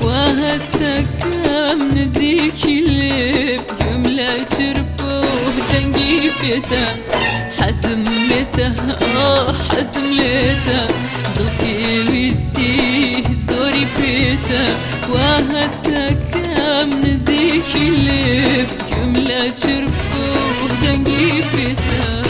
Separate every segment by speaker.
Speaker 1: وهستكم نزيك اللي بجملة شربوه دنقي بيته حزم لته حزم لته ضلقي ويستي زوري بيته وهستكم نزيك اللي بجملة شربوه دنقي بيته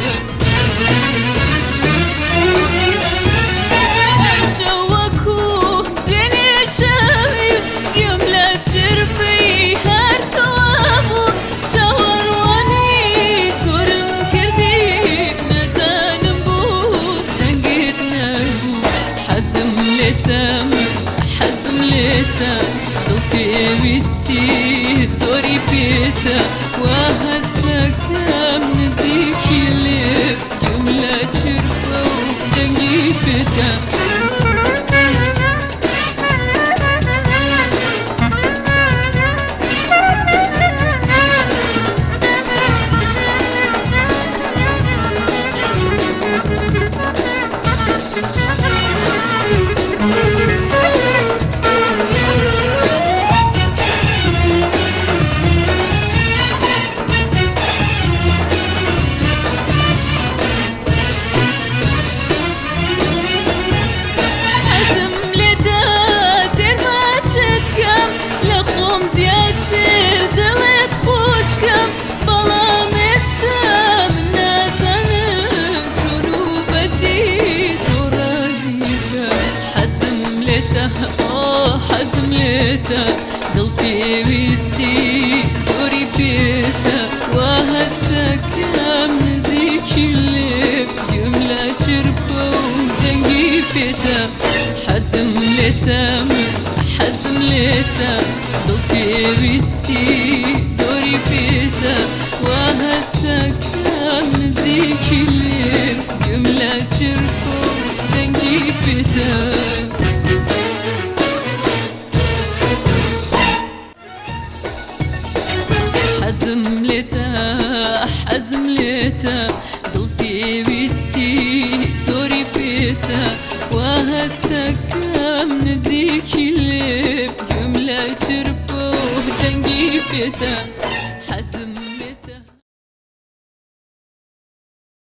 Speaker 1: حزم لتا ضلقي ويستي زوري بيتا وهستكم نزيك اللي جملة شربة ودنقي بيتا حزم لتا ضلقي ويستي زوري بيتا وهستكم نزيك اللي بجملة شربة ودنقي بيتا حزم لتا ضلقي ويستي زوري بيتا وهستكم نزيك اللي بجملة شربة ودنقي بيتا حزم لتا ضلقي ويستي زوري بيتا وهستكم نزيك اللي بجملة شربة ودنقي بيتا